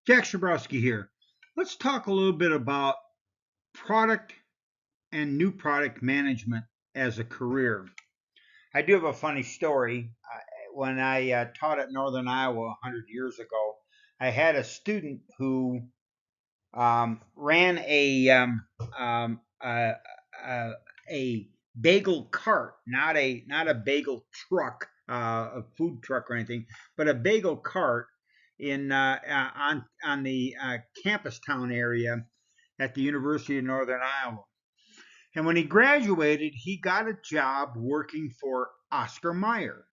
Jack Shabrowski here. Let's talk a little bit about product and new product management as a career. I do have a funny story. When I taught at Northern Iowa 100 years ago, I had a student who ran um, uh, uh, a bagel cart, not a bagel truck, a food truck or anything, but a bagel cart in on the campus town area at the University of Northern Iowa. And when he graduated, he got a job working for Oscar Mayer.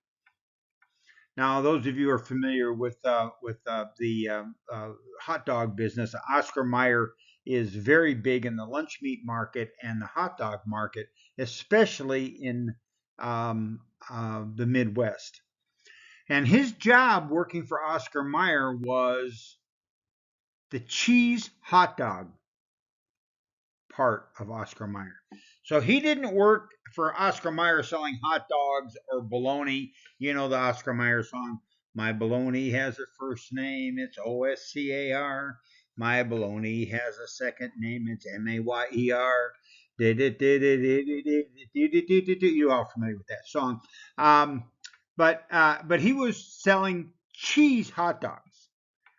Now, those of you who are familiar with the hot dog business, Oscar Mayer is very big in the lunch meat market and the hot dog market, especially in the Midwest. And his job working for Oscar Mayer was the cheese hot dog part of Oscar Mayer. So he didn't work for Oscar Mayer selling hot dogs or bologna. You know the Oscar Mayer song, My Bologna Has a First Name, it's Oscar. My Bologna has a second name, it's Mayer. You're all familiar with that song. But he was selling cheese hot dogs.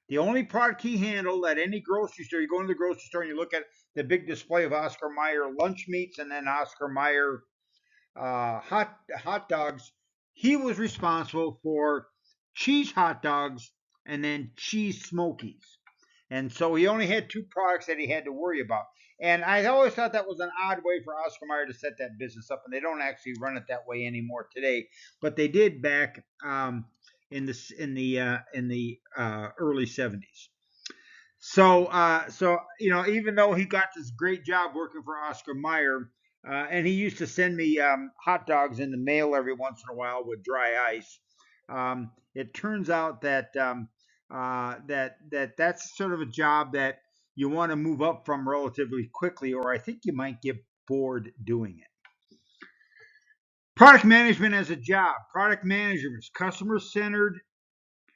The only product he handled at any grocery store, you go into the grocery store and you look at the big display of Oscar Mayer lunch meats and then Oscar Mayer hot dogs. He was responsible for cheese hot dogs and then cheese smokies. And so he only had two products that he had to worry about. And I always thought that was an odd way for Oscar Mayer to set that business up, and they don't actually run it that way anymore today. But they did back in the early '70s. So even though he got this great job working for Oscar Mayer, and he used to send me hot dogs in the mail every once in a while with dry ice. It turns out that's sort of a job that you want to move up from relatively quickly, or I think you might get bored doing it. Product management as a job. Product management is customer centered.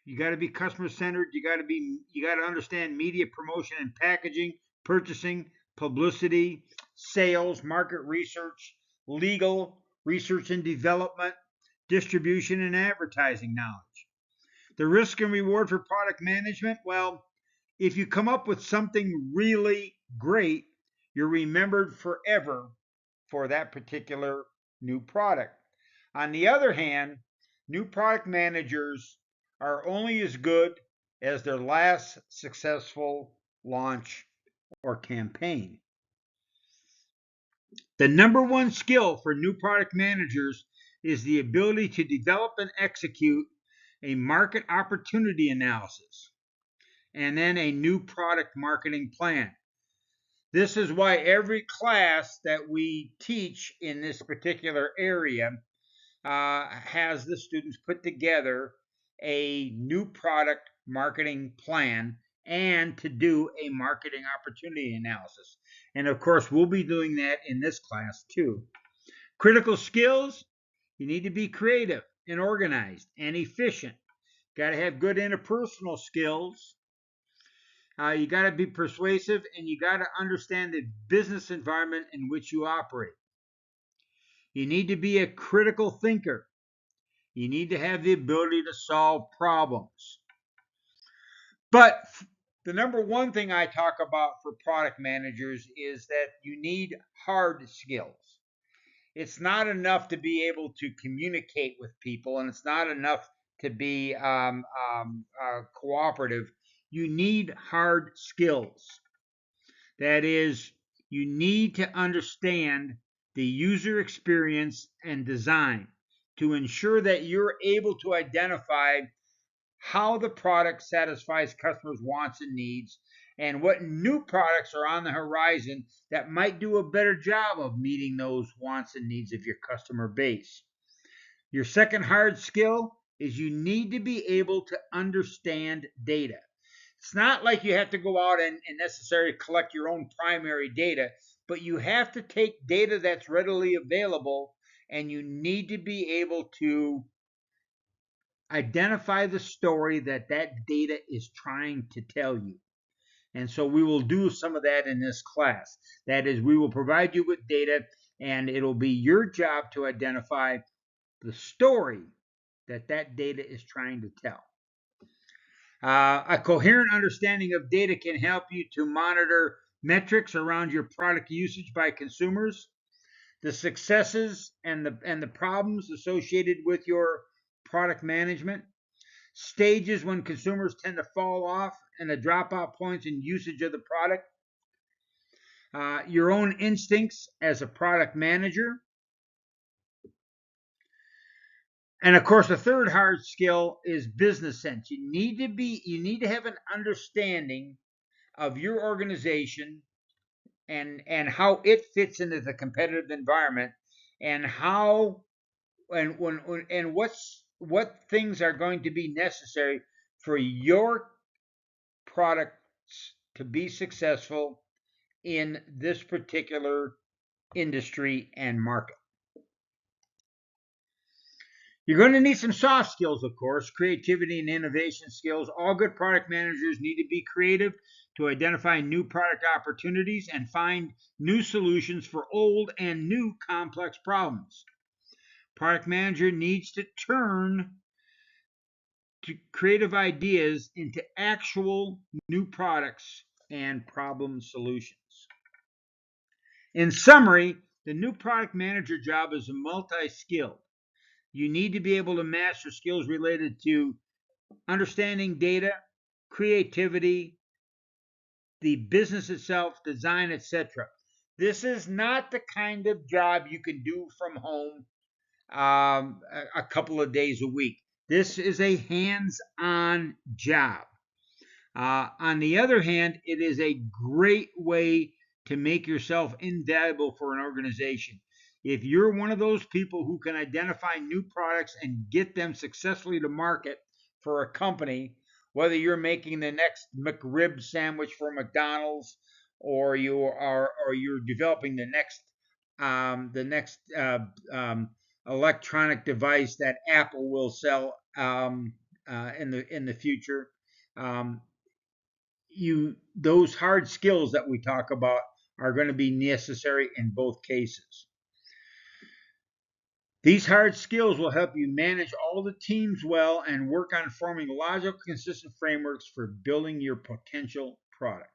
You got to be customer centered. You got to understand media promotion and packaging, purchasing, publicity, sales, market research, legal, research and development, distribution and advertising knowledge. The risk and reward for product management, well, if you come up with something really great, you're remembered forever for that particular new product. On the other hand, new product managers are only as good as their last successful launch or campaign. The number one skill for new product managers is the ability to develop and execute a market opportunity analysis and then a new product marketing plan. This is why every class that we teach in this particular area has the students put together a new product marketing plan and to do a marketing opportunity analysis. And of course, we'll be doing that in this class too. Critical skills, you need to be creative and organized and efficient. Got to have good interpersonal skills. You got to be persuasive and you got to understand the business environment in which you operate. You need to be a critical thinker. You need to have the ability to solve problems. But the number one thing I talk about for product managers is that you need hard skills. It's not enough to be able to communicate with people, and it's not enough to be cooperative. You need hard skills. That is, you need to understand the user experience and design to ensure that you're able to identify how the product satisfies customers' wants and needs and what new products are on the horizon that might do a better job of meeting those wants and needs of your customer base. Your second hard skill is you need to be able to understand data. It's not like you have to go out and necessarily collect your own primary data, but you have to take data that's readily available and you need to be able to identify the story that data is trying to tell you. And so we will do some of that in this class. That is, we will provide you with data, and it'll be your job to identify the story that data is trying to tell. A coherent understanding of data can help you to monitor metrics around your product usage by consumers, the successes and the problems associated with your product management, stages when consumers tend to fall off, and the dropout points in usage of the product, your own instincts as a product manager, and of course, the third hard skill is business sense. You need to have an understanding of your organization and how it fits into the competitive environment, and how and what things are going to be necessary for your products to be successful in this particular industry and market. You're going to need some soft skills, of course, creativity and innovation skills. All good product managers need to be creative to identify new product opportunities and find new solutions for old and new complex problems. Product manager needs to turn creative ideas into actual new products and problem solutions. In summary, the new product manager job is multi-skilled. You need to be able to master skills related to understanding data, creativity, the business itself, design, etc. This is not the kind of job you can do from home a couple of days a week. This is a hands-on job. On the other hand, it is a great way to make yourself invaluable for an organization. If you're one of those people who can identify new products and get them successfully to market for a company, whether you're making the next McRib sandwich for McDonald's, or you're developing the next electronic device that Apple will sell in the future. Um, those hard skills that we talk about are going to be necessary in both cases. These hard skills will help you manage all the teams well and work on forming logical, consistent frameworks for building your potential product.